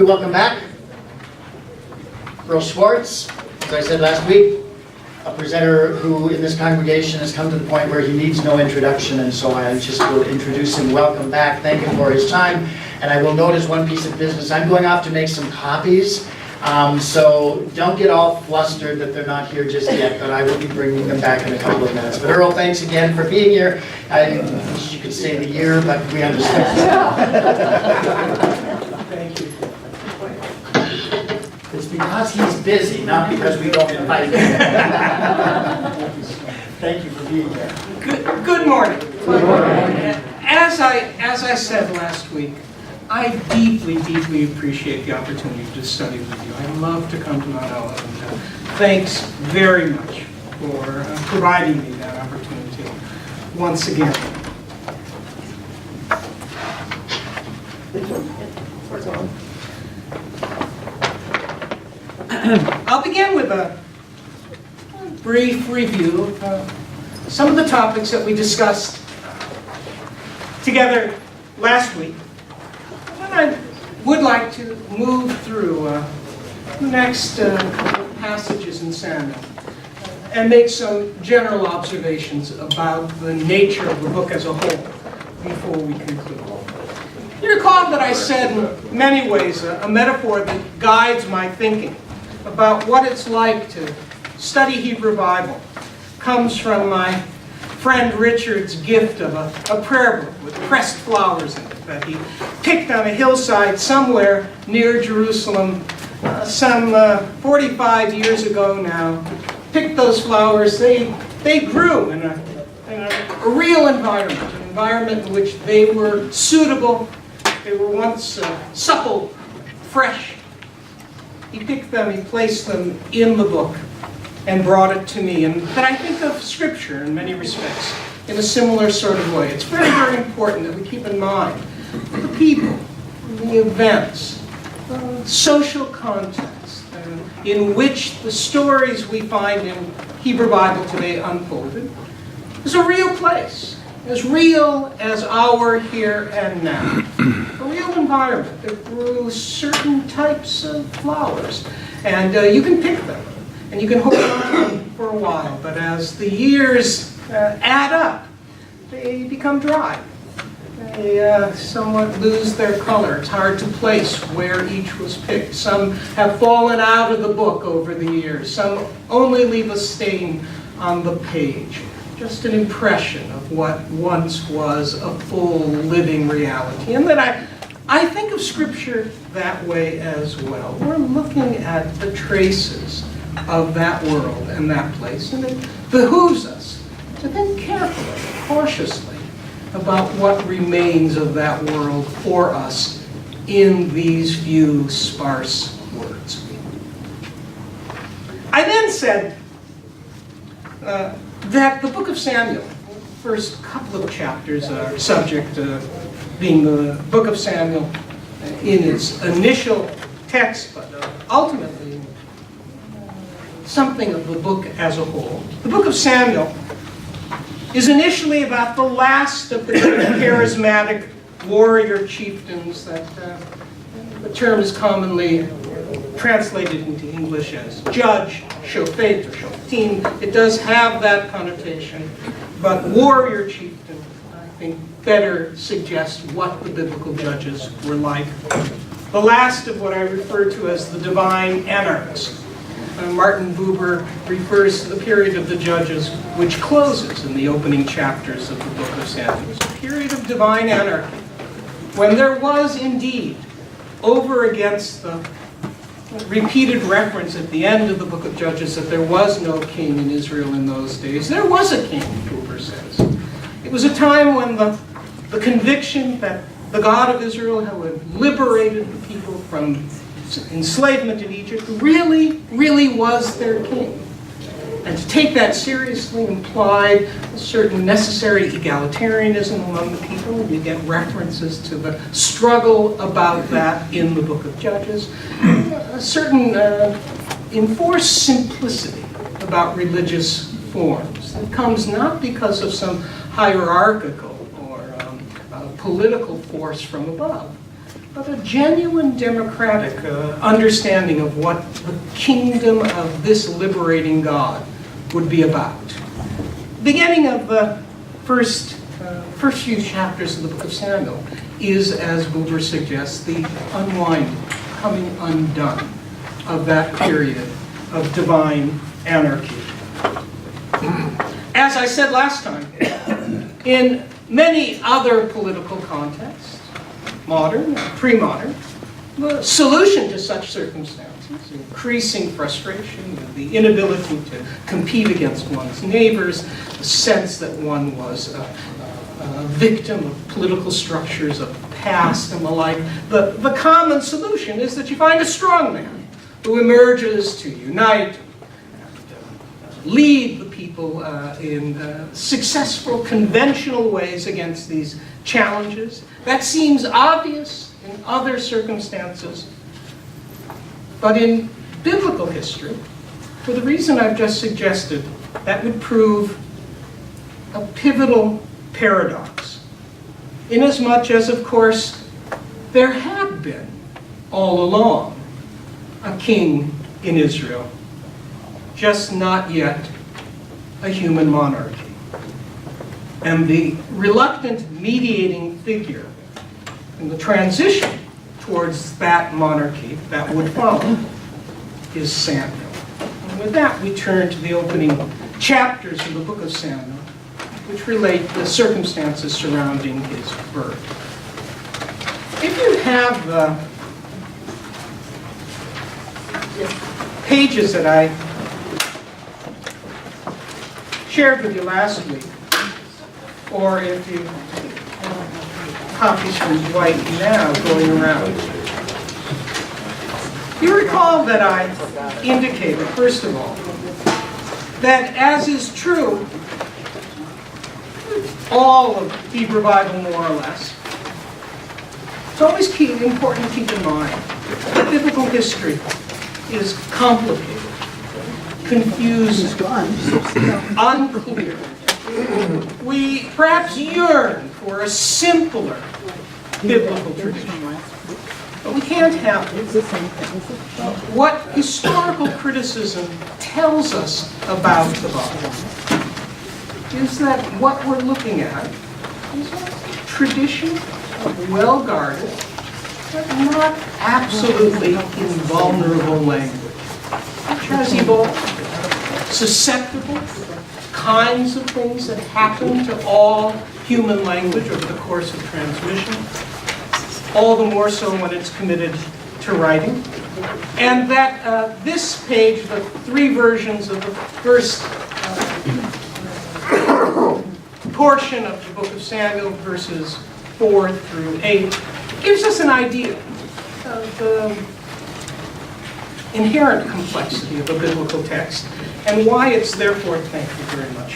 We welcome back Earl Schwartz, as I said last week, a presenter who in this congregation has come to the point where he needs no introduction, and so I just will introduce him. Welcome back, thank him for his time, and I will note as one piece of business, I'm going off to make some copies, so don't get all flustered that they're not here just yet, but I will be bringing them back in a couple of minutes. But Earl, thanks again for being here. I wish you could stay the year, but we understand. Thank you. It's because he's busy, not because we don't invite him. Thank you for being here. Good morning. Good morning. As I said last week, I deeply appreciate the opportunity to study with you. I love to come to Mount Olive, and thanks very much for providing me that opportunity once again. I'll begin with a brief review of some of the topics that we discussed together last week. And I would like to move through the next passages in Samuel and make some general observations about the nature of the book as a whole before we conclude. You recall that I said in many ways a metaphor that guides my thinking about what it's like to study Hebrew Bible comes from my friend Richard's gift of a prayer book with pressed flowers in it that he picked on a hillside somewhere near Jerusalem some 45 years ago now. Picked those flowers, they grew in a real environment, an environment in which they were suitable, they were once supple, fresh. He picked them, he placed them in the book and brought it to me. And that I think of Scripture in many respects in a similar sort of way. It's very important that we keep in mind the people, the events, social context in which the stories we find in Hebrew Bible today unfolded is a real place, as real as our here and now. A real environment that grew certain types of flowers. And you can pick them, and you can hold on to them for a while, but as the years add up, they become dry. They somewhat lose their color. It's hard to place where each was picked. Some have fallen out of the book over the years. Some only leave a stain on the page. Just an impression of what once was a full living reality. And that I think of Scripture that way as well. We're looking at the traces of that world and that place, and it behooves us to think carefully, cautiously, about what remains of that world for us in these few sparse words. I then said that the book of Samuel, first couple of chapters are subject being the book of Samuel in its initial text, but ultimately something of the book as a whole. The book of Samuel is initially about the last of the charismatic warrior chieftains that the term is commonly translated into English as judge, shofet, or shoftim. It does have that connotation, but warrior chieftain, I think, better suggests what the biblical judges were like. The last of what I refer to as the divine anarchists. Martin Buber refers to the period of the judges which closes in the opening chapters of the book of Samuel. It's a period of divine anarchy, when there was indeed, over against the repeated reference at the end of the book of Judges that there was no king in Israel in those days, there was a king, Buber says. It was a time when the conviction that the God of Israel had liberated the people from enslavement in Egypt really was their king. And to take that seriously implied a certain necessary egalitarianism among the people. You get references to the struggle about that in the book of Judges. A certain enforced simplicity about religious forms that comes not because of some hierarchical or political force from above, but a genuine democratic understanding of what the kingdom of this liberating God would be about. Beginning of the first few chapters of the book of Samuel is, as Buber suggests, the unwinding, coming undone of that period of divine anarchy. As I said last time, in many other political contexts, modern, pre-modern, the solution to such circumstances, increasing frustration, the inability to compete against one's neighbors, the sense that one was a victim of political structures of the past and the like, the common solution is that you find a strong man who emerges to unite, lead the people in successful, conventional ways against these challenges. That seems obvious in other circumstances, but in biblical history, for the reason I've just suggested, that would prove a pivotal paradox, inasmuch as, of course, there had been all along a king in Israel, just not yet a human monarchy. And the reluctant mediating figure in the transition towards that monarchy that would follow is Samuel. And with that, we turn to the opening chapters of the book of Samuel, which relate the circumstances surrounding his birth. If you have the pages that I shared with you last week, or if you have copies from Dwight now going around, you recall that I indicated, first of all, that as is true, all of Hebrew Bible more or less, it's always important to keep in mind that biblical history is complicated, confused, unclear. We perhaps yearn for a simpler biblical tradition, but we can't have it. What historical criticism tells us about the Bible is that what we're looking at is a tradition of well-guarded, but not absolutely invulnerable language, which has evolved, susceptible to kinds of things that happen to all human language over the course of transmission, all the more so when it's committed to writing. And that this page, the three versions of the first portion of the book of Samuel, verses 4 through 8, gives us an idea of the inherent complexity of a biblical text and why it's therefore, thank you very much,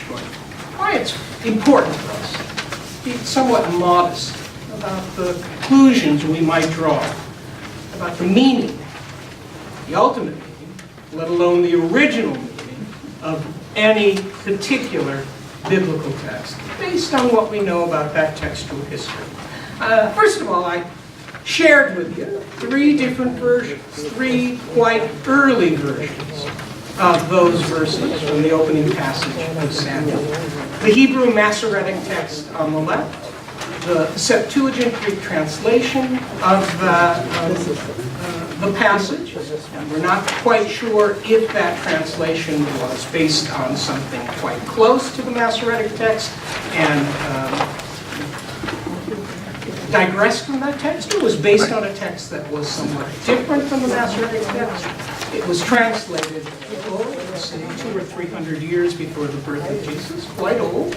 why it's important for us to be somewhat modest about the conclusions we might draw, about the meaning, the ultimate meaning, let alone the original meaning of any particular biblical text, based on what we know about that textual history. First of all, I shared with you three different versions, three quite early versions of those verses from the opening passage of Samuel. The Hebrew Masoretic text on the left, the Septuagint Greek translation of the passage. And we're not quite sure if that translation was based on something quite close to the Masoretic text and digressed from that text, or was based on a text that was somewhat different from the Masoretic text. It was translated, say 200 or 300 years before the birth of Jesus, quite old,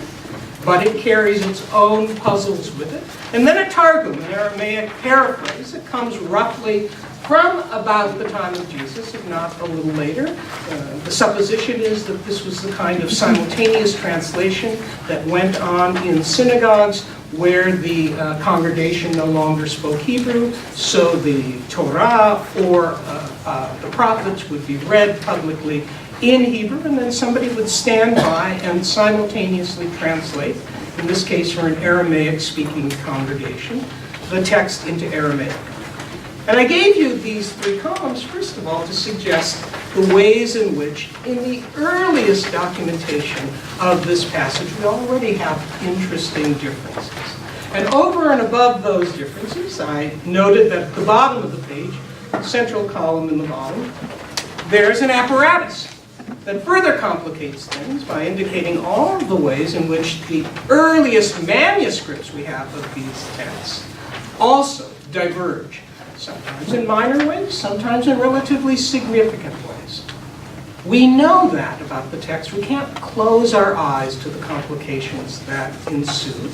but it carries its own puzzles with it. And then a Targum, an Aramaic paraphrase, that comes roughly from about the time of Jesus, if not a little later. The supposition is that this was the kind of simultaneous translation that went on in synagogues where the congregation no longer spoke Hebrew, so the Torah or the prophets would be read publicly in Hebrew, and then somebody would stand by and simultaneously translate, in this case for an Aramaic-speaking congregation, the text into Aramaic. And I gave you these 3 columns, first of all, to suggest the ways in which, in the earliest documentation of this passage, we already have interesting differences. And over and above those differences, I noted that at the bottom of the page, central column in the bottom, there's an apparatus that further complicates things by indicating all of the ways in which the earliest manuscripts we have of these texts also diverge, sometimes in minor ways, sometimes in relatively significant ways. We know that about the text. We can't close our eyes to the complications that ensue.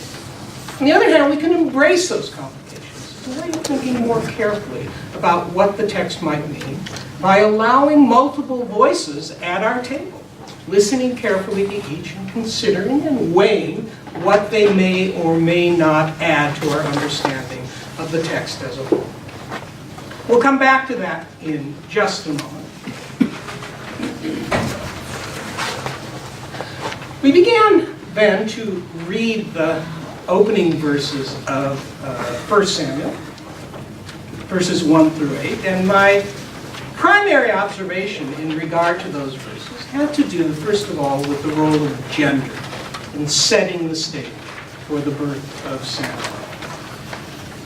On the other hand, we can embrace those complications by thinking more carefully about what the text might mean by allowing multiple voices at our table, listening carefully to each and considering and weighing what they may or may not add to our understanding of the text as a whole. We'll come back to that in just a moment. We began then to read the opening verses of 1 Samuel, verses 1 through 8, and my primary observation in regard to those verses had to do, first of all, with the role of gender in setting the stage for the birth of Samuel.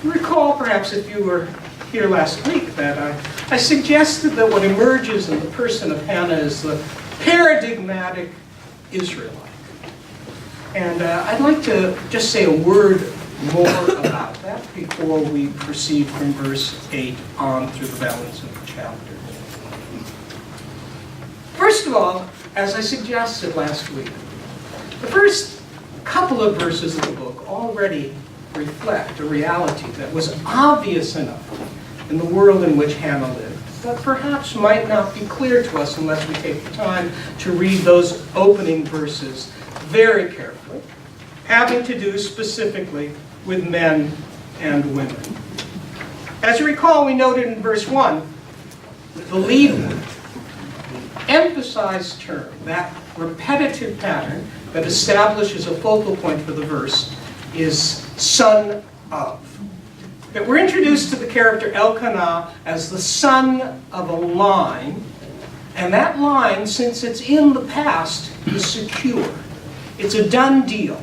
You recall, perhaps, if you were here last week, that I suggested that what emerges in the person of Hannah is the paradigmatic Israelite. And I'd like to just say a word more about that before we proceed from verse 8 on through the balance of the chapter. First of all, as I suggested last week, the first couple of verses of the book already reflect a reality that was obvious enough in the world in which Hannah lived, but perhaps might not be clear to us unless we take the time to read those opening verses very carefully, having to do specifically with men and women. As you recall, we noted in verse 1, the lead word, the emphasized term, that repetitive pattern that establishes a focal point for the verse, is son of. That we're introduced to the character Elkanah as the son of a line, and that line, since it's in the past, is secure. It's a done deal.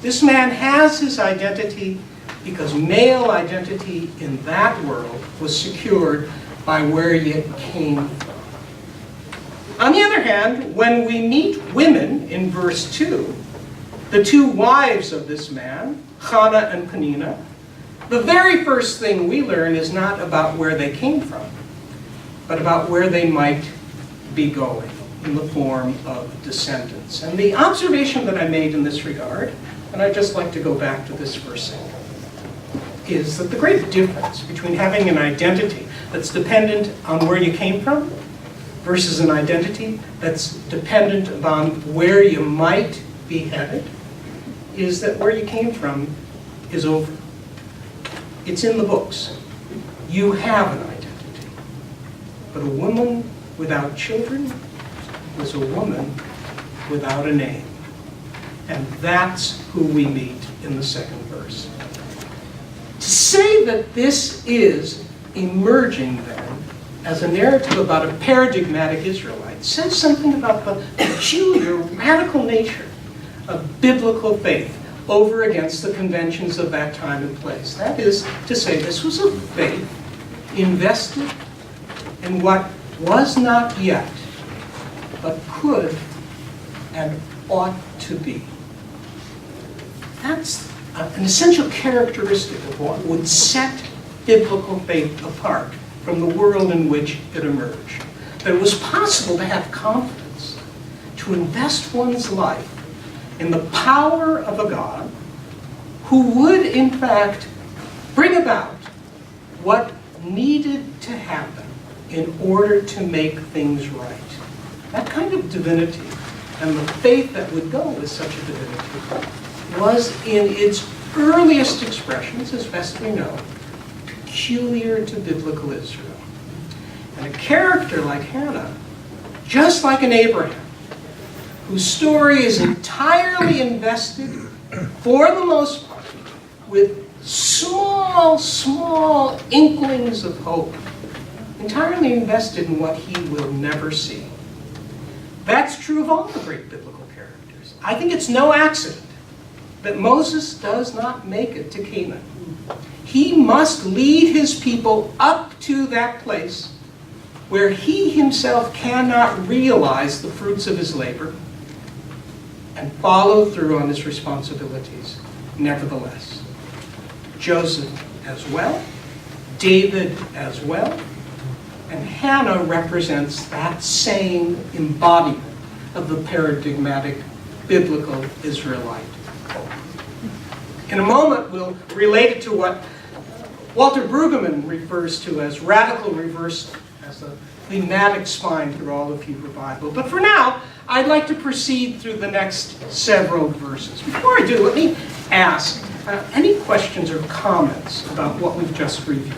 This man has his identity because male identity in that world was secured by where he came from. On the other hand, when we meet women in verse 2, the 2 wives of this man, Hannah and Peninnah, the very first thing we learn is not about where they came from, but about where they might be going in the form of descendants. And the observation that I made in this regard, and I'd just like to go back to this for a second, is that the great difference between having an identity that's dependent on where you came from versus an identity that's dependent upon where you might be headed is that where you came from is over. It's in the books. You have an identity. But a woman without children was a woman without a name. And that's who we meet in the second verse. To say that this is emerging then as a narrative about a paradigmatic Israelite says something about the peculiar, radical nature of biblical faith over against the conventions of that time and place. That is to say, this was a faith invested in what was not yet, but could and ought to be. That's an essential characteristic of what would set biblical faith apart from the world in which it emerged. That it was possible to have confidence, to invest one's life in the power of a God who would, in fact, bring about what needed to happen in order to make things right. That kind of divinity and the faith that would go with such a divinity was, in its earliest expressions, as best we know, peculiar to biblical Israel. And a character like Hannah, just like an Abraham, whose story is entirely invested, for the most part, with small inklings of hope, entirely invested in what he will never see. That's true of all the great biblical characters. I think it's no accident that Moses does not make it to Canaan. He must lead his people up to that place where he himself cannot realize the fruits of his labor and follow through on his responsibilities nevertheless. Joseph as well, David as well, and Hannah represents that same embodiment of the paradigmatic biblical Israelite hope. In a moment, we'll relate it to what Walter Brueggemann refers to as radical reversal, as a thematic spine through all of Hebrew Bible. But for now, I'd like to proceed through the next several verses. Before I do, let me ask, any questions or comments about what we've just reviewed?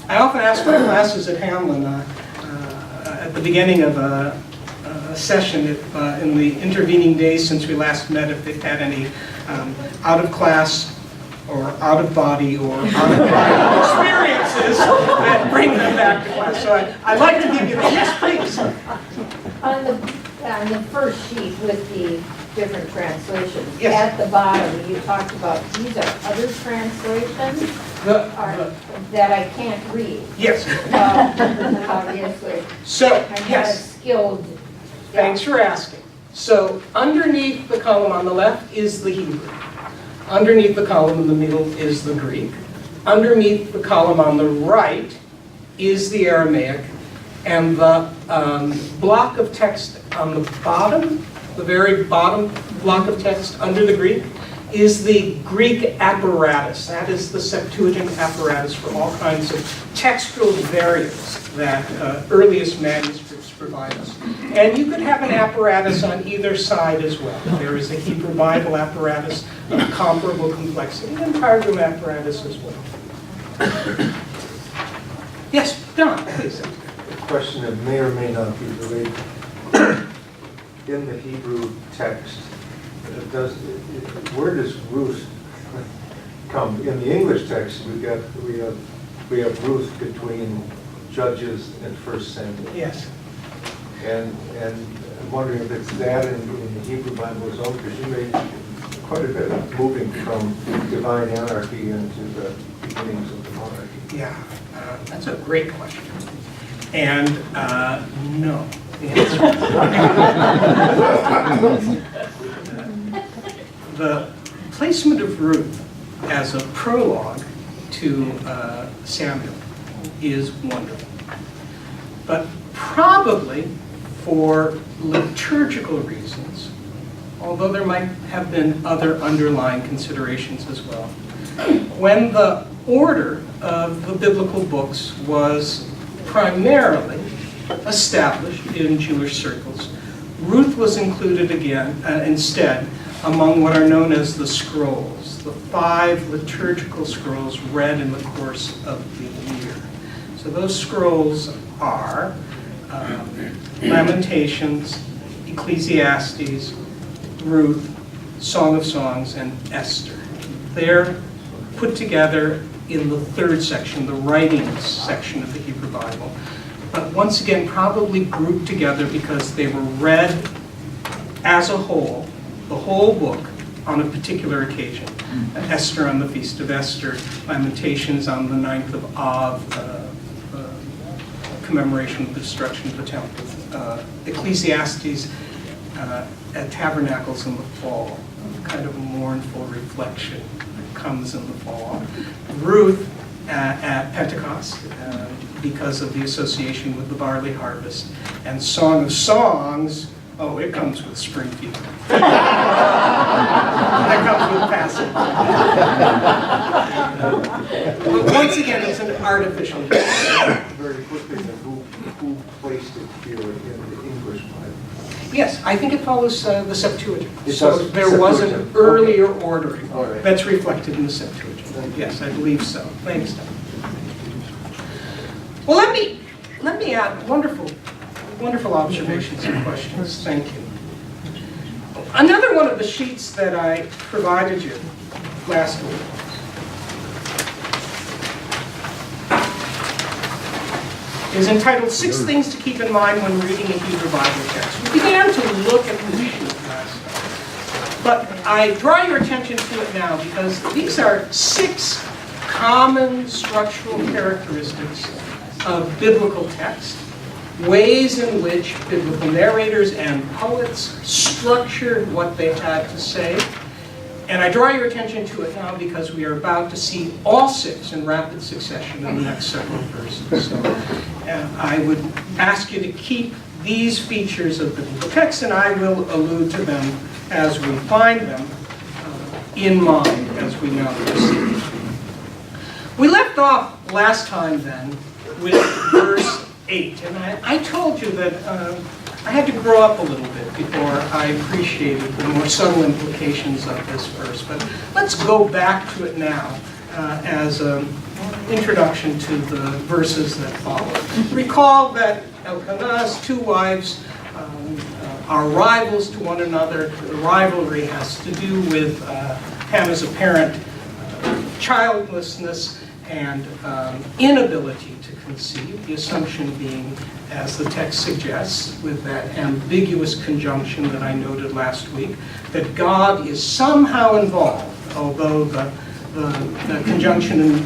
I often ask my classes at Hamlin at the beginning of a session if, in the intervening days since we last met, if they've had any out-of-class or out-of-body or out-of-body experiences and bring them back to class. So I'd like to give you the, yes, please. On the first sheet with the different translations, yes. At the bottom, you talked about these are other translations that I can't read. Yes. Obviously. So, I'm not a yes. skilled. Thanks for asking. So underneath the column on the left is the Hebrew. Underneath the column in the middle is the Greek. Underneath the column on the right is the Aramaic. And the block of text on the bottom, the very bottom block of text under the Greek, is the Greek apparatus. That is the Septuagint apparatus for all kinds of textual variants that earliest manuscripts provide us. And you could have an apparatus on either side as well. There is a Hebrew Bible apparatus of comparable complexity and Targum apparatus as well. Yes, Don, please. A question that may or may not be related. In the Hebrew text, where does Ruth come? In the English text, we have Ruth between Judges and 1 Samuel. Yes. And I'm wondering if it's that in the Hebrew Bible as well, because you made quite a bit of moving from divine anarchy into the beginnings of the monarchy. Yeah, that's a great question. And no. The answer. The placement of Ruth as a prologue to Samuel is wonderful. But probably for liturgical reasons, although there might have been other underlying considerations as well, when the order of the biblical books was primarily established in Jewish circles, Ruth was included again, instead, among what are known as the scrolls, the 5 liturgical scrolls read in the course of the year. So those scrolls are Lamentations, Ecclesiastes, Ruth, Song of Songs, and Esther. They're put together in the 3rd section, the writings section of the Hebrew Bible. But once again, probably grouped together because they were read as a whole, the whole book, on a particular occasion. Esther on the Feast of Esther, Lamentations on the 9th of Av, commemoration of the destruction of the temple. Ecclesiastes at Tabernacles in the fall, kind of a mournful reflection that comes in the fall. Ruth at Pentecost, because of the association with the barley harvest. And Song of Songs, oh, it comes with spring fever. That comes with passing. But once again, it's an artificial. Very quickly, who placed it here in the English Bible? Yes, I think it follows the Septuagint. It So does. there was an Septuagint. earlier ordering All right. that's reflected in the Septuagint. Yes, I believe so. Thanks, Don. Well, let me add wonderful observations and questions. Thank you. Another one of the sheets that I provided you last week is entitled 6 Things to Keep in Mind When Reading a Hebrew Bible Text. We began to look at the sheet last time, but I draw your attention to it now because these are 6 common structural characteristics of biblical text, ways in which biblical narrators and poets structured what they had to say. And I draw your attention to it now because we are about to see all 6 in rapid succession in the next several verses. So I would ask you to keep these features of biblical text, and I will allude to them as we find them in mind as we now proceed. We left off last time then with verse 8, and I told you that I had to grow up a little bit before I appreciated the more subtle implications of this verse. But let's go back to it now as an introduction to the verses that follow. Recall that Elkanah's 2 wives are rivals to one another. The rivalry has to do with Hannah's apparent childlessness and inability to conceive, the assumption being, as the text suggests, with that ambiguous conjunction that I noted last week, that God is somehow involved, although the conjunction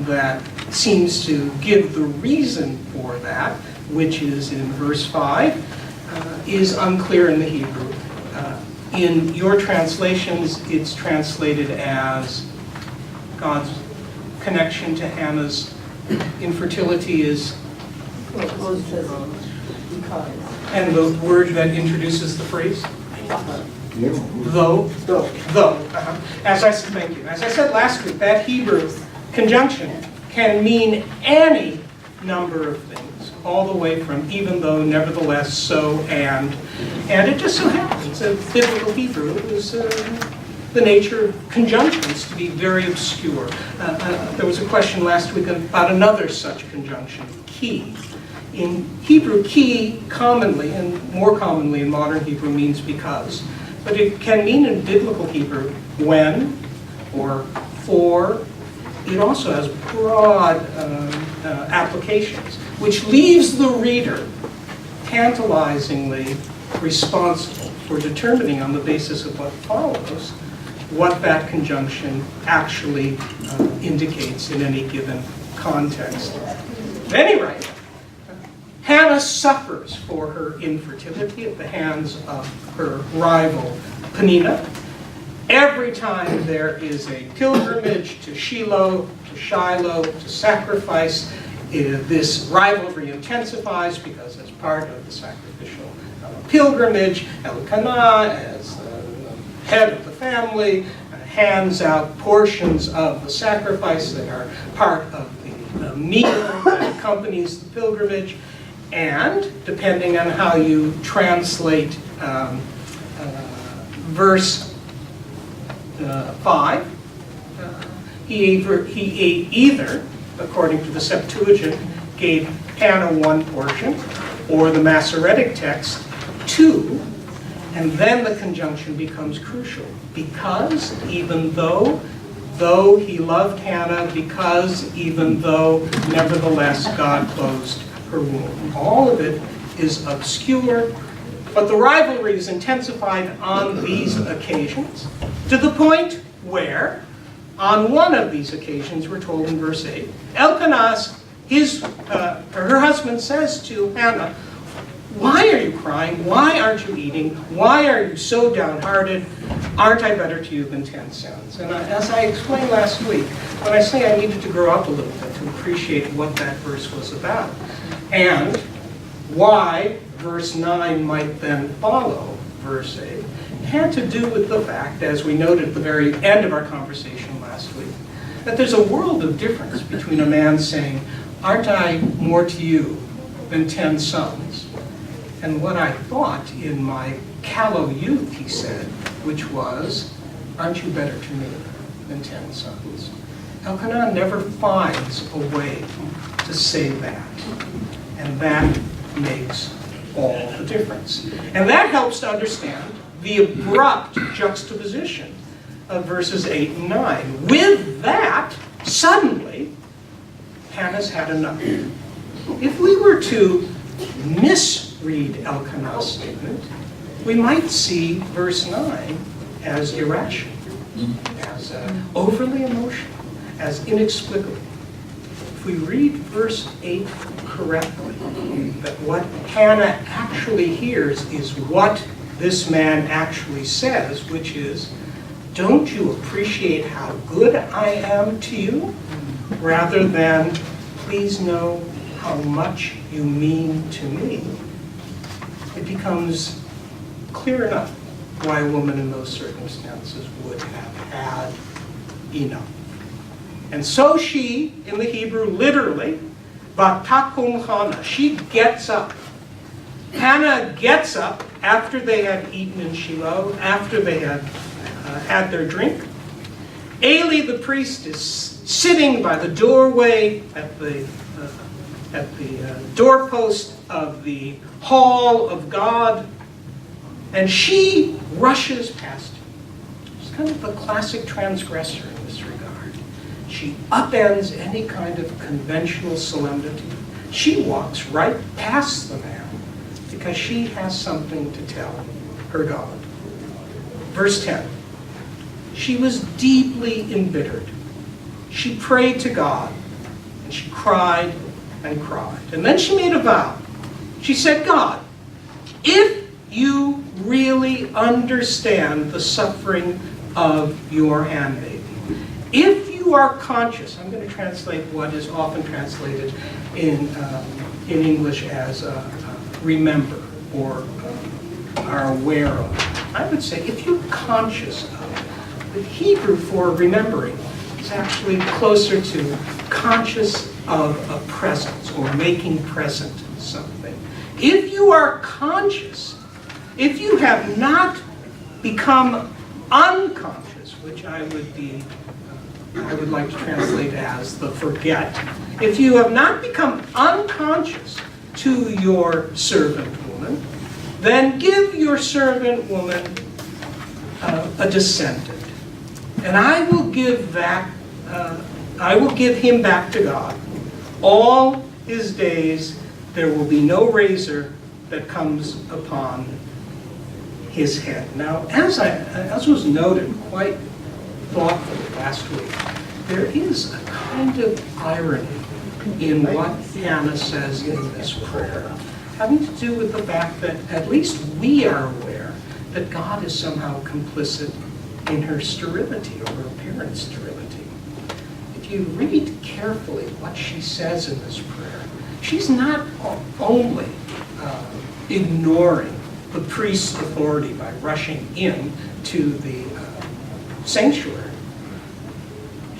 that seems to give the reason for that, which is in verse 5, is unclear in the Hebrew. In your translations, it's translated as God's connection to Hannah's infertility is, and the word that introduces the phrase? Though. As I said, thank you. As I said last week, that Hebrew conjunction can mean any number of things, all the way from even though, nevertheless, so, and it just so happens that biblical Hebrew is the nature of conjunctions to be very obscure. There was a question last week about another such conjunction, ki. In Hebrew, ki commonly, and more commonly in modern Hebrew, means because. But it can mean in biblical Hebrew when or for. It also has broad applications, which leaves the reader tantalizingly responsible for determining on the basis of what follows what that conjunction actually indicates in any given context. At any rate, Hannah suffers for her infertility at the hands of her rival Peninnah. Every time there is a pilgrimage to Shiloh, to sacrifice, this rivalry intensifies because as part of the sacrificial pilgrimage, Elkanah, as the head of the family, hands out portions of the sacrifice that are part of the meal that accompanies the pilgrimage. And depending on how you translate verse 5, he either, according to the Septuagint, gave Hannah 1 portion, or the Masoretic text 2, and then the conjunction becomes crucial. Because, even though he loved Hannah, because, even though, nevertheless, God closed her womb. All of it is obscure, but the rivalry is intensified on these occasions, to the point where, on one of these occasions, we're told in verse 8, Elkanah, her husband, says to Hannah, "Why are you crying? Why aren't you eating? Why are you so downhearted? Aren't I better to you than 10 sons?" And as I explained last week, when I say I needed to grow up a little bit to appreciate what that verse was about, and why verse 9 might then follow verse 8, it had to do with the fact, as we noted at the very end of our conversation last week, that there's a world of difference between a man saying, "Aren't I more to you than 10 sons?" and what I thought in my callow youth he said, which was, "Aren't you better to me than 10 sons?" Elkanah never finds a way to say that, and that makes all the difference. And that helps to understand the abrupt juxtaposition of verses 8 and 9. With that, suddenly, Hannah's had enough. If we were to misread Elkanah's statement, we might see verse 9 as irrational, as overly emotional, as inexplicable. If we read verse 8 correctly, that what Hannah actually hears is what this man actually says, which is, don't you appreciate how good I am to you? Rather than, please know how much you mean to me. It becomes clear enough why a woman in those circumstances would have had enough. And so she, in the Hebrew, literally, Vatakum Hannah, she gets up. Hannah gets up after they had eaten in Shiloh, after they had had their drink. Eli the priest is sitting by the doorway at the doorpost of the hall of God, and she rushes past him. She's kind of the classic transgressor in this regard. She upends any kind of conventional solemnity. She walks right past the man because she has something to tell her God. Verse 10. She was deeply embittered. She prayed to God, and she cried and cried. And then she made a vow. She said, God, if you really understand the suffering of your handmaiden, if you are conscious, I'm going to translate what is often translated in English as remember or are aware of. I would say if you're conscious of. The Hebrew for remembering is actually closer to conscious of a presence or making present something. If you are conscious, if you have not become unconscious, which I would like to translate as the forget, if you have not become unconscious to your servant woman, then give your servant woman a descendant. And I will give him back to God. All his days there will be no razor that comes upon his head. Now, as was noted quite thoughtfully last week, there is a kind of irony in what Hannah says in this prayer, having to do with the fact that at least we are aware that God is somehow complicit in her sterility or her apparent sterility. If you read carefully what she says in this prayer, she's not only ignoring the priest's authority by rushing in to the sanctuary.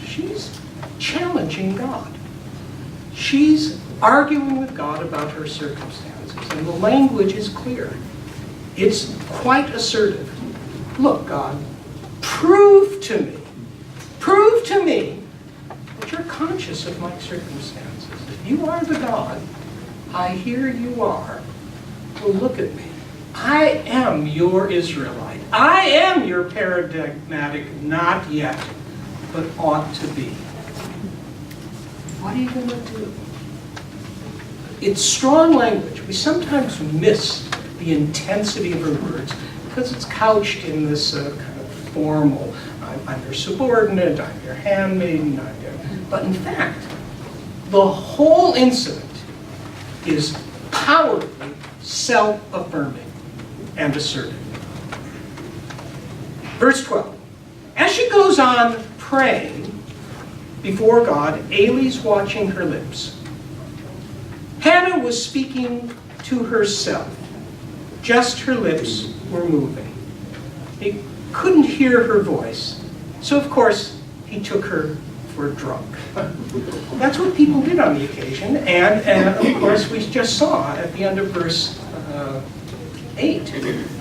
She's challenging God. She's arguing with God about her circumstances, and the language is clear. It's quite assertive. Look, God, prove to me that you're conscious of my circumstances. If you are the God I hear you are, well, look at me. I am your Israelite. I am your paradigmatic not yet, but ought to be. What are you going to do? It's strong language. We sometimes miss the intensity of her words because it's couched in this kind of formal, I'm your subordinate, I'm your handmaiden, but in fact, the whole incident is powerfully self-affirming and assertive. Verse 12. As she goes on praying before God, Eli's watching her lips. Hannah was speaking to herself. Just her lips were moving. He couldn't hear her voice, so of course he took her for drunk. That's what people did on the occasion, and of course we just saw at the end of verse 8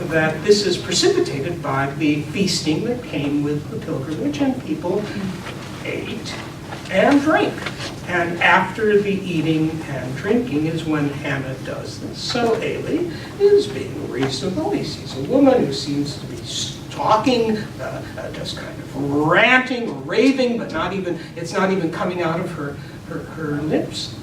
that this is precipitated by the feasting that came with the pilgrimage, and people ate and drink. And after the eating and drinking is when Hannah does this. So Eli is being reasonable. He sees a woman who seems to be talking, just kind of ranting or raving, but it's not even coming out of her lips.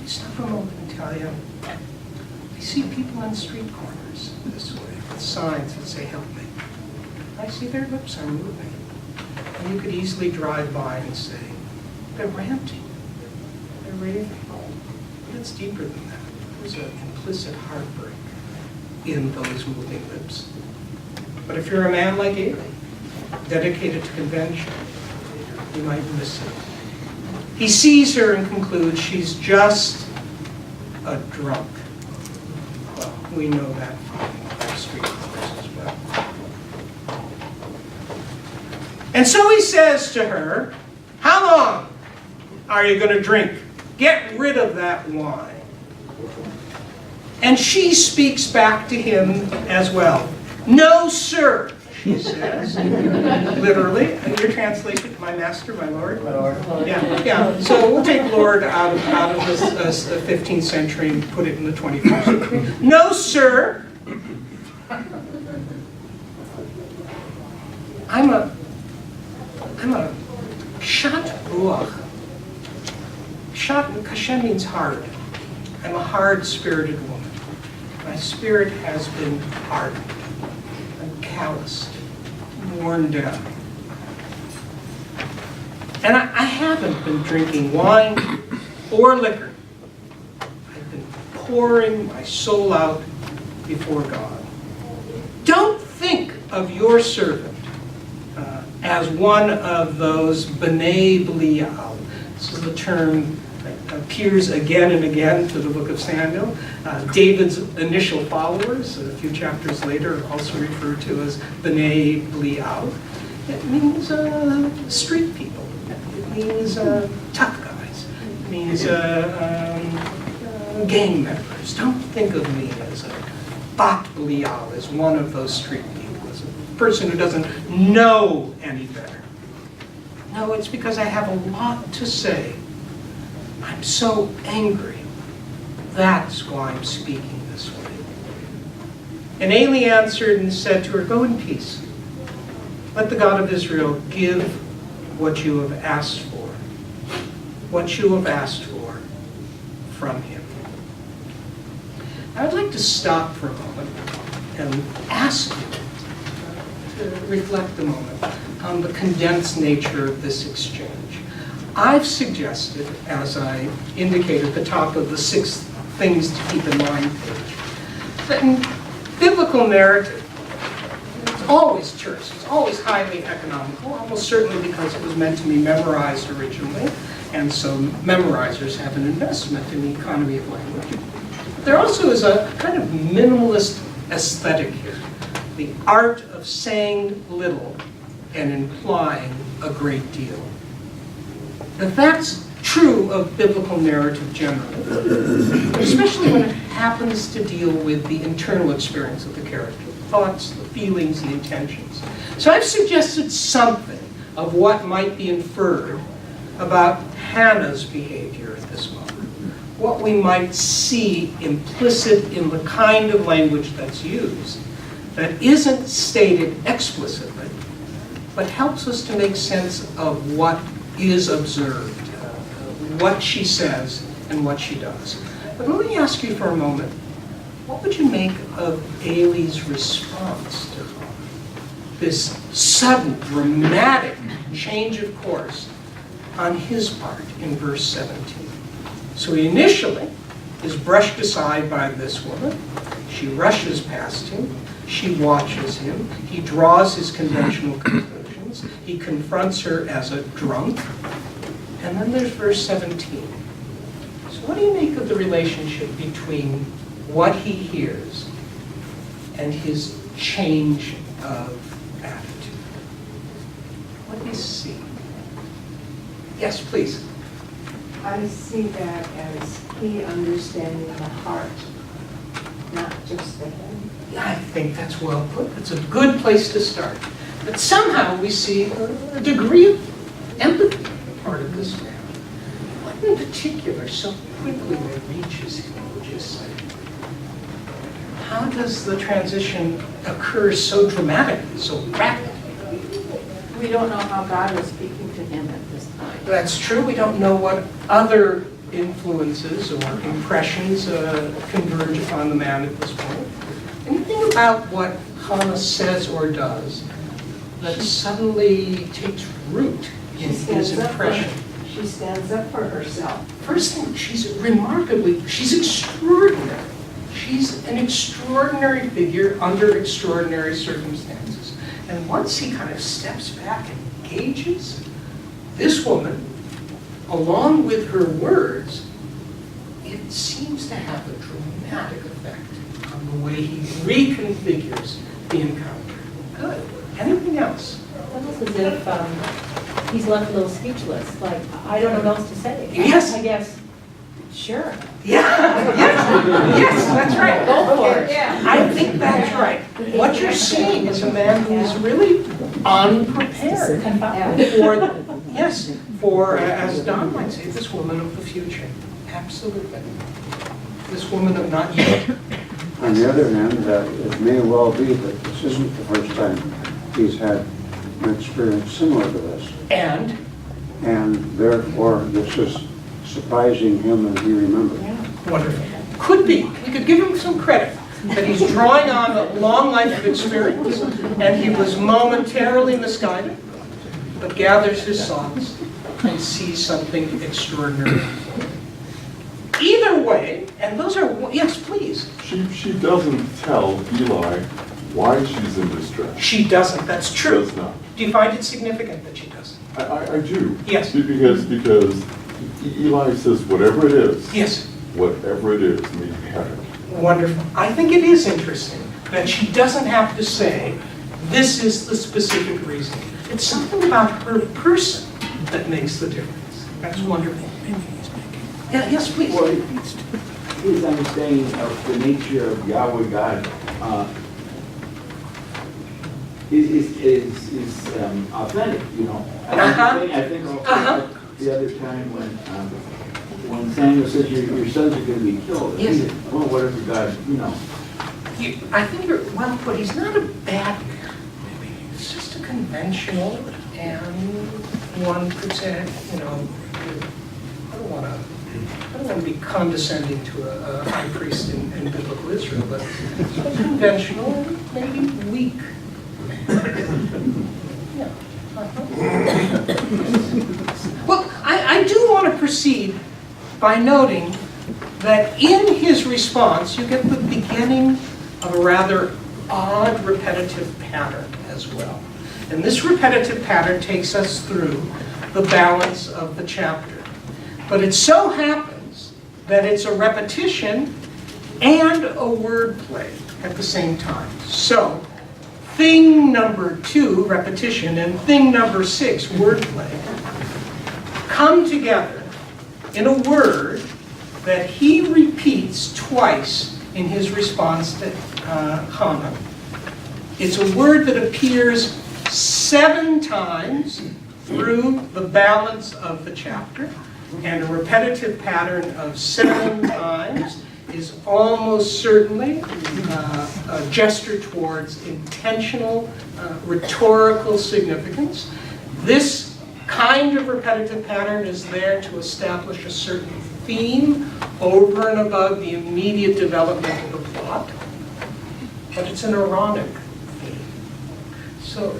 Stop for a moment and tell you, I see people on street corners this way with signs that say, "Help me." I see their lips are moving. And you could easily drive by and say, they're ranting, they're raving. But it's deeper than that. There's an implicit heartbreak in those moving lips. But if you're a man like Eli, dedicated to convention, you might miss it. He sees her and concludes she's just a drunk. Well, we know that from street corners as well. And so he says to her, "How long are you going to drink? Get rid of that wine." And she speaks back to him as well. "No, sir," she says. Literally, in your translation, "My master, my lord." My lord. Yeah. So we'll take "lord" out of this 15th century and put it in the 21st century. "No, sir. I'm a shat ruach. Shat, kashem means hard. I'm a hard-spirited woman. My spirit has been hardened. I'm calloused, worn down. And I haven't been drinking wine or liquor. I've been pouring my soul out before God. Don't think of your servant as one of those B'nai Belial. This is the term that appears again and again through the book of Samuel. David's initial followers, a few chapters later, are also referred to as B'nai Belial. It means street people. It means tough guys. It means gang members. Don't think of me as a Bat Belial, as one of those street people. Person who doesn't know any better. No, it's because I have a lot to say. I'm so angry. That's why I'm speaking this way. And Eli answered and said to her, "Go in peace. Let the God of Israel give what you have asked for. What you have asked for from him." I'd like to stop for a moment and ask you to reflect a moment on the condensed nature of this exchange. I've suggested, as I indicated at the top of the 6 things to keep in mind page, that in biblical narrative, it's always terse, it's always highly economical, almost certainly because it was meant to be memorized originally, and so memorizers have an investment in the economy of language. But there also is a kind of minimalist aesthetic here. The art of saying little and implying a great deal. Now, that's true of biblical narrative generally, but especially when it happens to deal with the internal experience of the character, the thoughts, the feelings, the intentions. So I've suggested something of what might be inferred about Hannah's behavior at this moment. What we might see implicit in the kind of language that's used that isn't stated explicitly, but helps us to make sense of what is observed, what she says and what she does. But let me ask you for a moment, what would you make of Eli's response to her? This sudden, dramatic change of course on his part in verse 17. So he initially is brushed aside by this woman. She rushes past him. She watches him. He draws his conventional conclusions. He confronts her as a drunk. And then there's verse 17. So what do you make of the relationship between what he hears and his change of attitude? What do you see? Yes, please. I see that as he understanding the heart, not just the head. I think that's well put. It's a good place to start. But somehow we see a degree of empathy on the part of this man. What in particular so quickly reaches him, would you say? How does the transition occur so dramatically, so rapidly? We don't know how God was speaking to him at this time. That's true. We don't know what other influences or impressions converge upon the man at this point. Anything about what Hannah says or does that suddenly takes root in his impression? She stands up for herself. First thing, she's extraordinary. She's an extraordinary figure under extraordinary circumstances. And once he kind of steps back and engages, this woman, along with her words, it seems to have a dramatic effect on the way he reconfigures the encounter. Good. Anything else? Almost as if he's left a little speechless, like, I don't know what else to say. Yes. I guess, sure. Yeah, yes, that's right. Go for it. Yeah. I think that's right. What you're seeing is a man who is really unprepared for, as Don might say, this woman of the future. Absolutely. This woman of not yet. On the other hand, it may well be that this isn't the first time he's had an experience similar to this. And therefore, this is surprising him and he remembers. wonderful. Could be. We could give him some credit that he's drawing on a long life of experience and he was momentarily misguided, but gathers his thoughts and sees something extraordinary. Either way, and those are, yes, please. She doesn't tell Eli why she's in distress. She doesn't, that's true. Does not. Do you find it significant that she doesn't? I do. Yes. Because Eli says whatever it is. Yes. Whatever it is, me have it. Wonderful. I think it is interesting that she doesn't have to say, this is the specific reason. It's something about her person that makes the difference. That's wonderful. Yeah, yes, please. Well, his understanding of the nature of Yahweh God is authentic, you know. I think also the other time when Samuel says your sons are going to be killed, Yes. well, whatever God, you know. I think you're well put. He's not a bad man. He's just a conventional, and one could say, you know, I don't want to be condescending to a high priest in biblical Israel, but a conventional, maybe weak man. Yeah. Well, I do want to proceed by noting that in his response, you get the beginning of a rather odd repetitive pattern as well. And this repetitive pattern takes us through the balance of the chapter. But it so happens that it's a repetition and a wordplay at the same time. So, thing number 2, repetition, and thing number 6, wordplay, come together in a word that he repeats twice in his response to Hannah. It's a word that appears 7 times through the balance of the chapter, and a repetitive pattern of 7 times is almost certainly a gesture towards intentional rhetorical significance. This kind of repetitive pattern is there to establish a certain theme over and above the immediate development of the plot, but it's an ironic theme. So,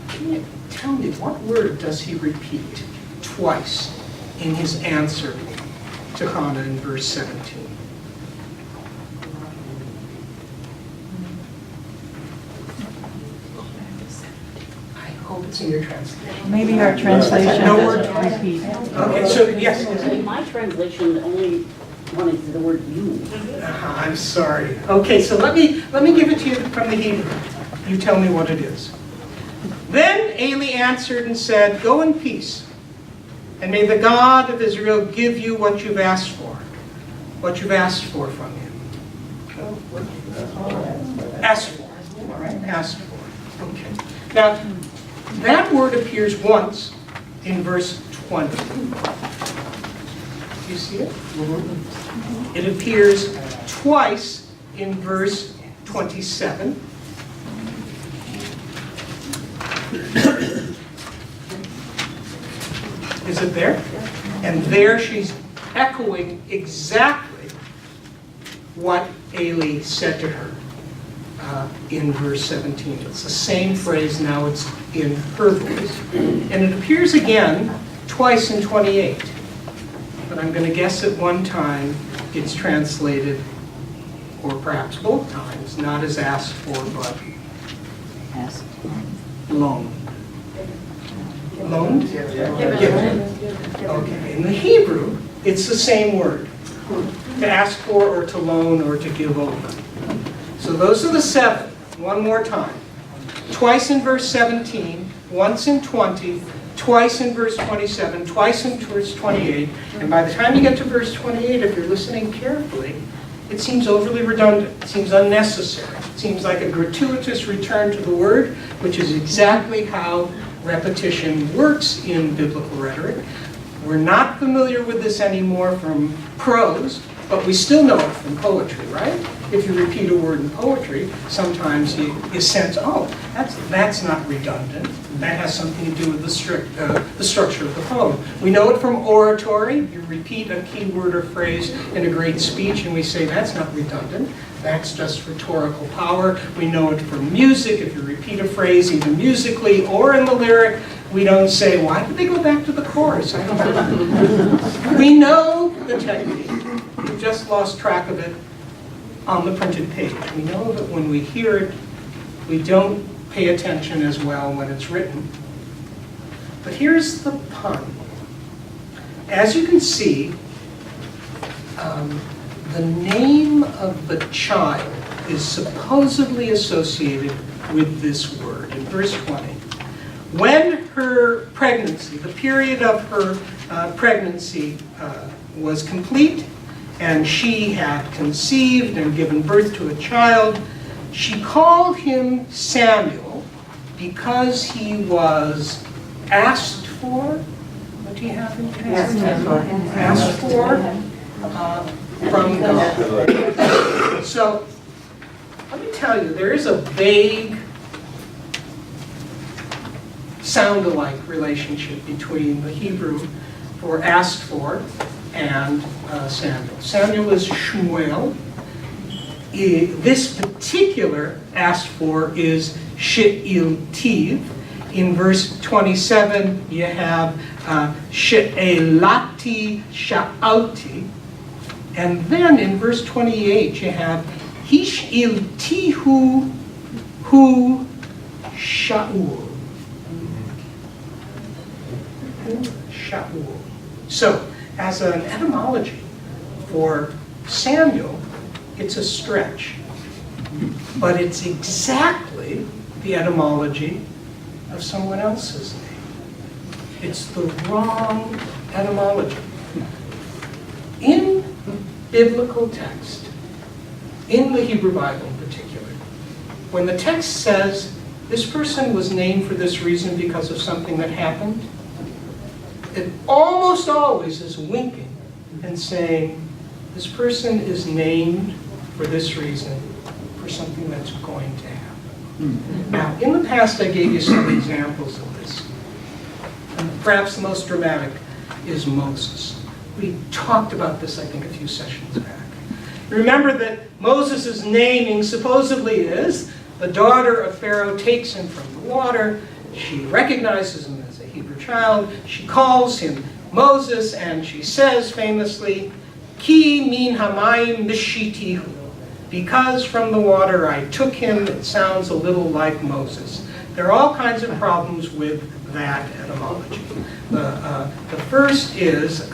can you tell me, what word does he repeat twice in his answer to Hannah in verse 17? I hope it's in your translation. Maybe our translation No word. doesn't repeat. Okay, so yes. In my translation, the only one is the word you. I'm sorry. Okay, so let me give it to you from the Hebrew. You tell me what it is. Then Eli answered and said, "Go in peace, and may the God of Israel give you what you've asked for." What you've asked for from him. Asked for. All right, asked for. Okay. Now, that word appears once in verse 20. Do you see it? It appears twice in verse 27. Is it there? And there she's echoing exactly what Eli said to her in verse 17. It's the same phrase, now it's in her voice. And it appears again twice in 28. But I'm going to guess at one time it's translated, or perhaps both times, not as asked for, but loaned. Loaned? Given. Okay. In the Hebrew, it's the same word. To ask for, or to loan, or to give over. So those are the 7. One more time. Twice in verse 17, once in 20, twice in verse 27, twice in verse 28. And by the time you get to verse 28, if you're listening carefully, it seems overly redundant. It seems unnecessary. It seems like a gratuitous return to the word, which is exactly how repetition works in biblical rhetoric. We're not familiar with this anymore from prose, but we still know it from poetry, right? If you repeat a word in poetry, sometimes you sense, oh, that's not redundant. That has something to do with the structure of the poem. We know it from oratory. You repeat a key word or phrase in a great speech, and we say, that's not redundant. That's just rhetorical power. We know it from music. If you repeat a phrase either musically or in the lyric, we don't say, why did they go back to the chorus? I don't know. We know the technique. We've just lost track of it on the printed page. We know that when we hear it, we don't pay attention as well when it's written. But here's the pun. As you can see, the name of the child is supposedly associated with this word in verse 20. When her pregnancy, the period of her pregnancy was complete, and she had conceived and given birth to a child, she called him Samuel because he was asked for. What do you have in here? Asked for from God. So let me tell you, there is a vague sound-alike relationship between the Hebrew for asked for and Samuel. Samuel is Shmuel. This particular asked for is She'iltiv. In verse 27, you have She'elati Sha'alti. And then in verse 28, you have Hish'iltihu Hu Sha'ul. Sha'ul. So, as an etymology for Samuel, it's a stretch. But it's exactly the etymology of someone else's name. It's the wrong etymology. In biblical text, in the Hebrew Bible in particular, when the text says, this person was named for this reason because of something that happened, it almost always is winking and saying, this person is named for this reason, for something that's going to happen. Now, in the past I gave you some examples of this. And perhaps the most dramatic is Moses. We talked about this, I think, a few sessions back. Remember that Moses' naming supposedly is, the daughter of Pharaoh takes him from the water, she recognizes him as a Hebrew child, she calls him Moses, and she says famously, Ki min hamayim mishitihu. Because from the water I took him. It sounds a little like Moses. There are all kinds of problems with that etymology. The first is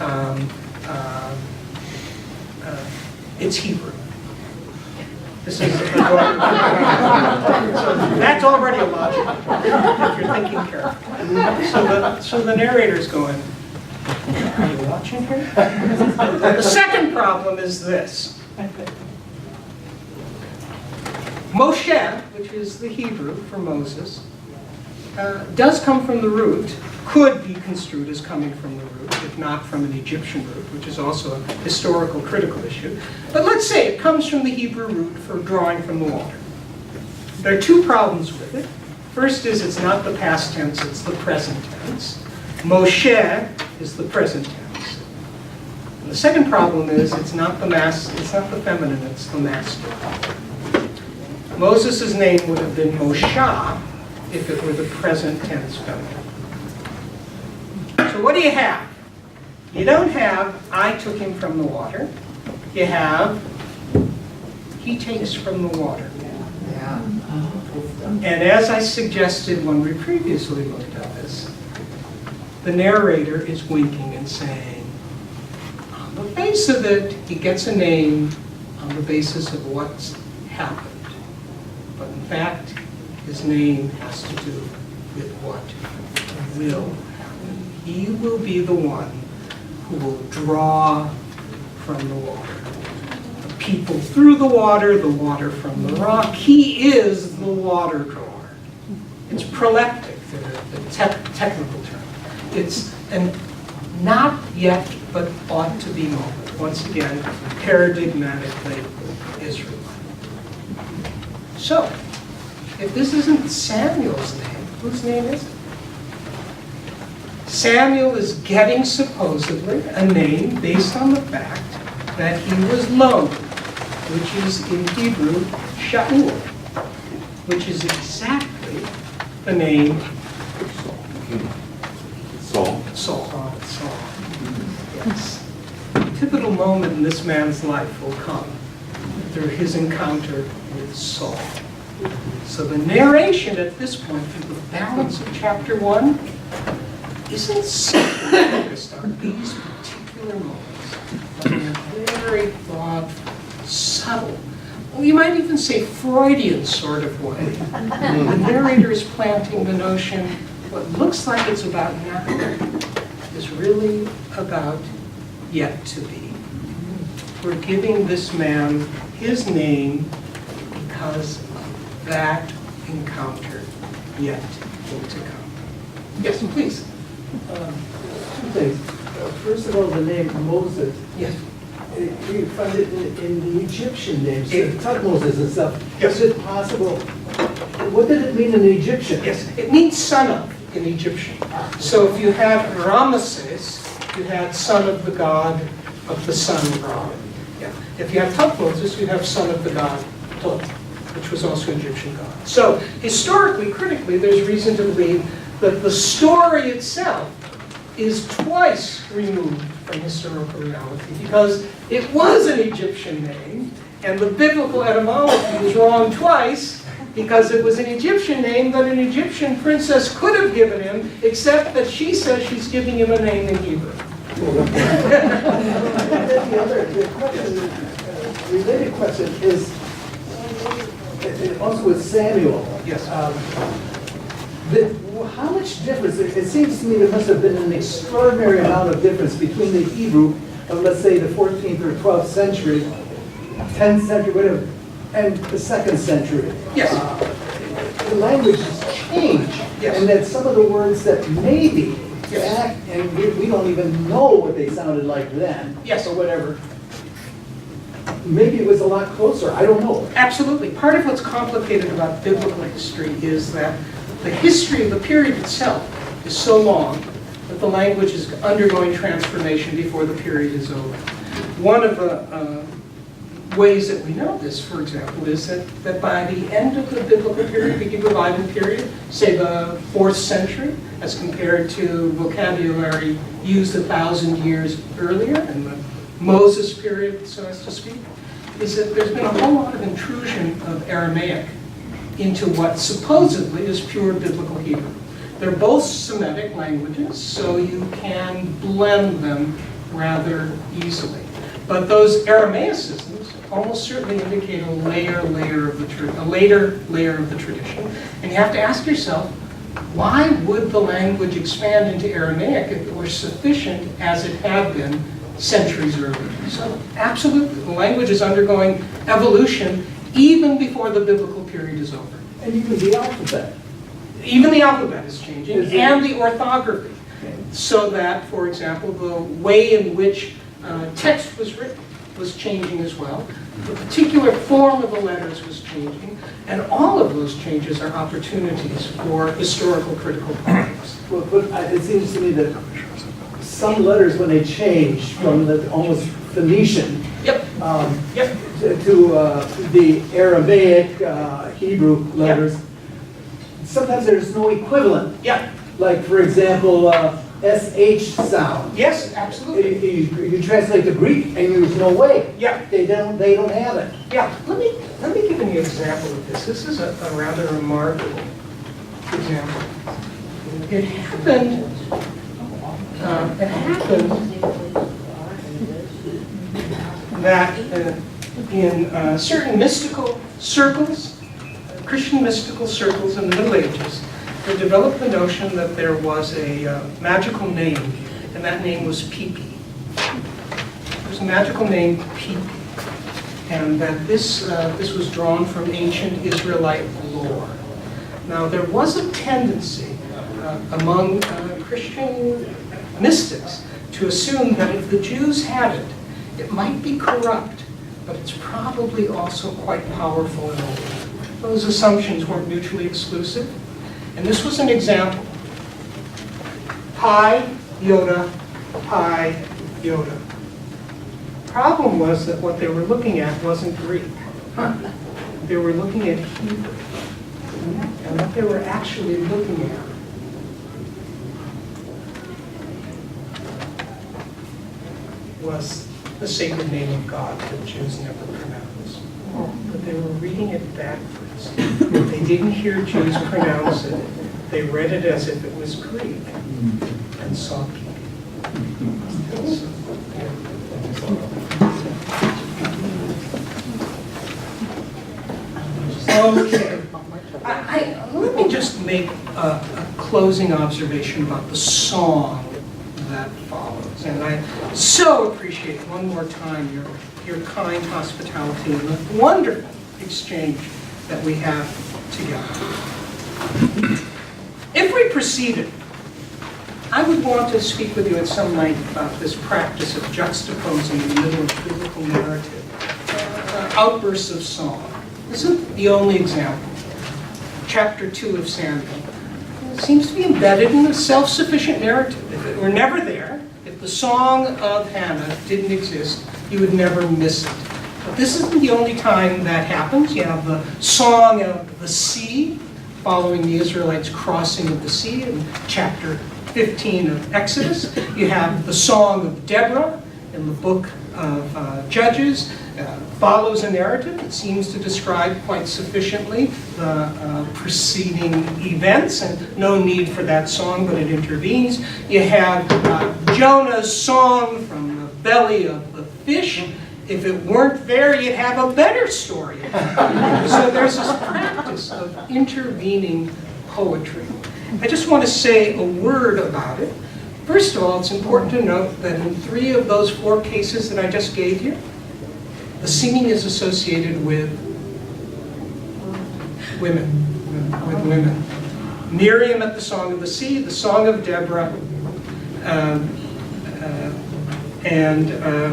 it's Hebrew. This is that's already illogical if you're thinking carefully. So the narrator's going, are you watching here? The second problem is this. Moshe, which is the Hebrew for Moses, does come from the root, could be construed as coming from the root, if not from an Egyptian root, which is also a historical critical issue. But let's say it comes from the Hebrew root for drawing from the water. There are two problems with it. First is it's not the past tense, it's the present tense. Moshe is the present tense. And the second problem is it's not the feminine, it's the masculine. Moses' name would have been Moshe if it were the present tense feminine. So what do you have? You don't have, I took him from the water. You have, he takes from the water. And as I suggested when we previously looked at this, the narrator is winking and saying, on the face of it, he gets a name on the basis of what's happened. But in fact, his name has to do with what will happen. He will be the one who will draw from the water. The people through the water from the rock. He is the water drawer. It's proleptic, the technical term. It's an not yet, but ought to be moment. Once again, paradigmatically Israelite. So, if this isn't Samuel's name, whose name is it? Samuel is getting supposedly a name based on the fact that he was lone, which is in Hebrew Shaul, which is exactly the name Saul. Saul. Yes. A pivotal moment in this man's life will come through his encounter with Saul. So the narration at this point, through the balance of chapter 1, isn't so focused on these particular moments, but in a very thoughtful, subtle, well, you might even say Freudian sort of way. The narrator is planting the notion, what looks like it's about now is really about yet to be. We're giving this man his name because of that encounter yet to come. Yes, please. Two things. First of all, the name Moses. Yes. You find it in the Egyptian names, Tutmosis and stuff. Yes. Is it possible? What did it mean in Egyptian? Yes, it means son of in Egyptian. So if you had Ramesses, you had son of the god of the sun god. Yeah. If you have Tutmosis, you have son of the god Tut, which was also an Egyptian god. So historically, critically, there's reason to believe that the story itself is twice removed from historical reality because it was an Egyptian name, and the biblical etymology is wrong twice because it was an Egyptian name that an Egyptian princess could have given him, except that she says she's giving him a name in Hebrew. The question, related question is also with Samuel. Yes. How much difference, it seems to me there must have been an extraordinary amount of difference between the Hebrew of, let's say, the 14th or 12th century, 10th century, whatever, and the 2nd century. Yes. The language has changed, yes. And that some of the words that maybe, yes. And we don't even know what they sounded like then, yes. or whatever. Maybe it was a lot closer, I don't know. Absolutely. Part of what's complicated about biblical history is that the history of the period itself is so long that the language is undergoing transformation before the period is over. One of the ways that we know this, for example, is that by the end of the biblical period, the Hebrew Bible period, say the 4th century, as compared to vocabulary used 1,000 years earlier, in the Moses period, so as to speak, is that there's been a whole lot of intrusion of Aramaic into what supposedly is pure biblical Hebrew. They're both Semitic languages, so you can blend them rather easily. But those Aramaicisms almost certainly indicate a later layer of the tradition. And you have to ask yourself, why would the language expand into Aramaic if it were sufficient as it had been centuries earlier? So absolutely, the language is undergoing evolution even before the biblical period is over. And even the alphabet. Even the alphabet is changing, Is it? and the orthography. So that, for example, the way in which text was written was changing as well. The particular form of the letters was changing, and all of those changes are opportunities for historical critical problems. Well, but it seems to me that some letters, when they change from the almost Phoenician Yep. Yep. to the Aramaic, Hebrew letters, sometimes there's no equivalent. Yeah. Like, for example, SH sound. Yes, absolutely. You translate the Greek and there's no way. Yeah. They don't have it. Yeah. Let me give you an example of this. This is a rather remarkable example. It happened. That in certain mystical circles, Christian mystical circles in the Middle Ages, they developed the notion that there was a magical name, and that name was Pipi. There was a magical name, Pipi, and that this was drawn from ancient Israelite lore. Now, there was a tendency among Christian mystics to assume that if the Jews had it, it might be corrupt, but it's probably also quite powerful and old. Those assumptions weren't mutually exclusive. And this was an example. Pi, Yoda, Pi, Yoda. Problem was that what they were looking at wasn't Greek. They were looking at Hebrew. And what they were actually looking at was the sacred name of God that Jews never pronounced. But they were reading it backwards. They didn't hear Jews pronounce it. They read it as if it was Greek and saw Pipi. Okay. Let me just make a closing observation about the song that follows. And I so appreciate one more time your kind hospitality and the wonderful exchange that we have together. If we proceeded, I would want to speak with you at some length about this practice of juxtaposing in the middle of biblical narrative outbursts of song. This isn't the only example. Chapter 2 of Samuel seems to be embedded in a self-sufficient narrative. If it were never there, if the song of Hannah didn't exist, you would never miss it. But this isn't the only time that happens. You have the song of the sea, following the Israelites' crossing of the sea in chapter 15 of Exodus. You have the song of Deborah in the book of Judges. Follows a narrative that seems to describe quite sufficiently the preceding events, and no need for that song, but it intervenes. You have Jonah's song from the belly of the fish. If it weren't there, you'd have a better story. So there's this practice of intervening poetry. I just want to say a word about it. First of all, it's important to note that in 3 of those 4 cases that I just gave you, the singing is associated with women. Miriam at the Song of the Sea, the Song of Deborah, and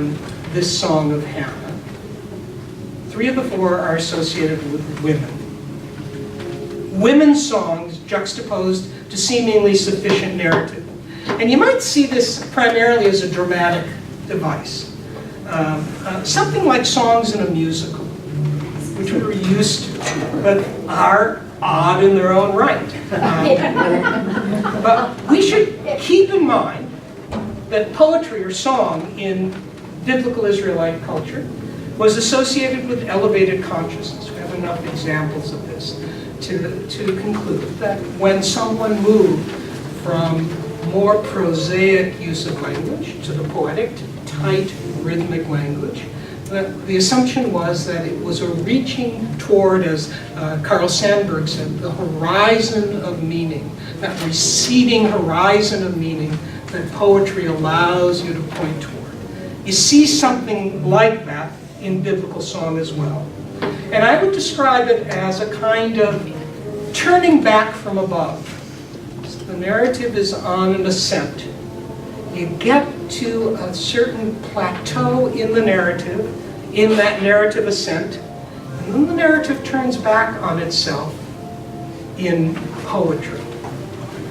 this Song of Hannah. 3 of the 4 are associated with women. Women's songs juxtaposed to seemingly sufficient narrative. And you might see this primarily as a dramatic device. Something like songs in a musical, which we're used to, but are odd in their own right. But we should keep in mind that poetry or song in biblical Israelite culture was associated with elevated consciousness. We have enough examples of this to conclude that when someone moved from more prosaic use of language to the poetic, to tight rhythmic language, the assumption was that it was a reaching toward, as Carl Sandburg said, the horizon of meaning, that receding horizon of meaning that poetry allows you to point toward. You see something like that in biblical song as well. And I would describe it as a kind of turning back from above. So the narrative is on an ascent. You get to a certain plateau in the narrative, in that narrative ascent, and then the narrative turns back on itself in poetry.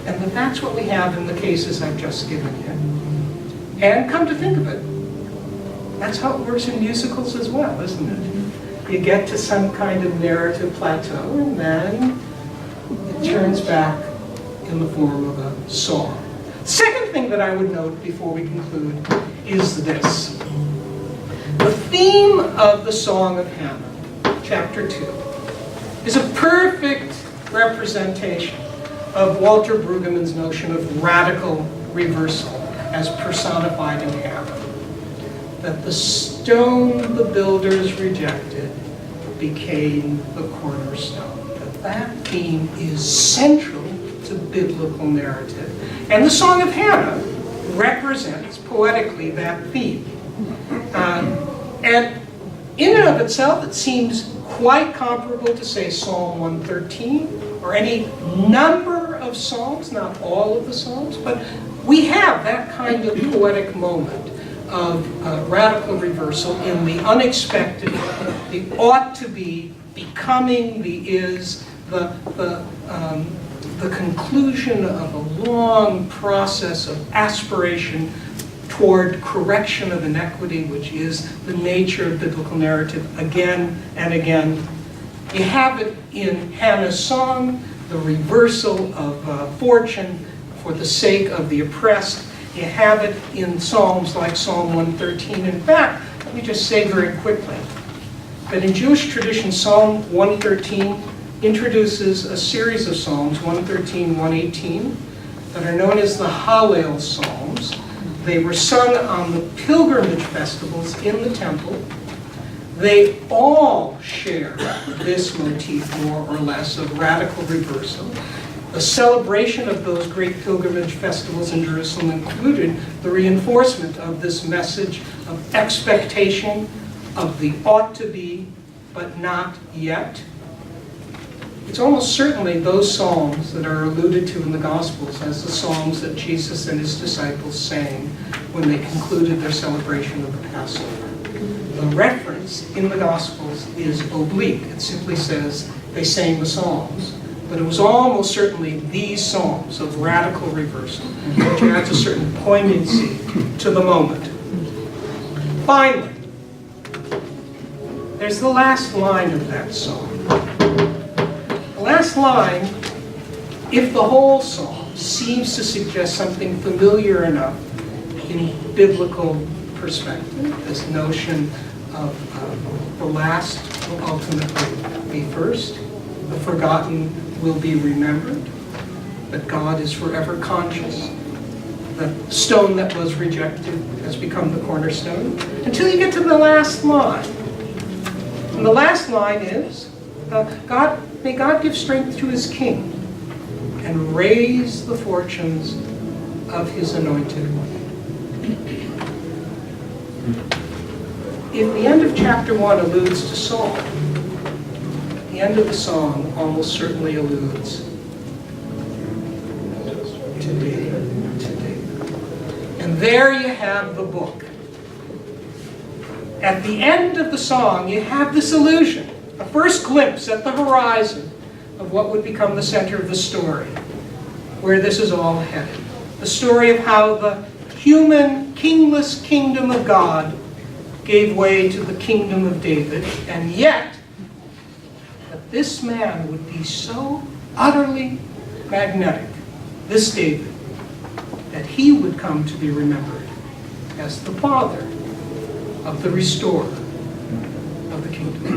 And that's what we have in the cases I've just given you. And come to think of it, that's how it works in musicals as well, isn't it? You get to some kind of narrative plateau, and then it turns back in the form of a song. Second thing that I would note before we conclude is this. The theme of the Song of Hannah, chapter 2, is a perfect representation of Walter Brueggemann's notion of radical reversal as personified in Hannah. That the stone the builders rejected became the cornerstone. That theme is central to biblical narrative. And the Song of Hannah represents poetically that theme. And in and of itself, it seems quite comparable to, say, Psalm 113, or any number of psalms, not all of the psalms, but we have that kind of poetic moment of radical reversal in the unexpected, the ought to be, becoming the is, the conclusion of a long process of aspiration toward correction of inequity, which is the nature of biblical narrative again and again. You have it in Hannah's song, the reversal of fortune for the sake of the oppressed. You have it in psalms like Psalm 113. In fact, let me just say very quickly that in Jewish tradition, Psalm 113 introduces a series of psalms, 113, 118, that are known as the Hallel Psalms. They were sung on the pilgrimage festivals in the temple. They all share this motif, more or less, of radical reversal. The celebration of those great pilgrimage festivals in Jerusalem included the reinforcement of this message of expectation, of the ought to be, but not yet. It's almost certainly those psalms that are alluded to in the Gospels as the psalms that Jesus and his disciples sang when they concluded their celebration of the Passover. The reference in the Gospels is oblique. It simply says they sang the psalms. But it was almost certainly these psalms of radical reversal, which adds a certain poignancy to the moment. Finally, there's the last line of that song. The last line, if the whole song seems to suggest something familiar enough in biblical perspective, this notion of the last will ultimately be first, the forgotten will be remembered, that God is forever conscious, that the stone that was rejected has become the cornerstone, until you get to the last line. And the last line is, may God give strength to his king and raise the fortunes of his anointed one. If the end of chapter 1 alludes to Saul, the end of the song almost certainly alludes to David. And there you have the book. At the end of the song, you have this illusion, a first glimpse at the horizon of what would become the center of the story, where this is all headed. The story of how the human, kingless kingdom of God gave way to the kingdom of David, and yet, that this man would be so utterly magnetic, this David, that he would come to be remembered as the father of the restorer of the kingdom.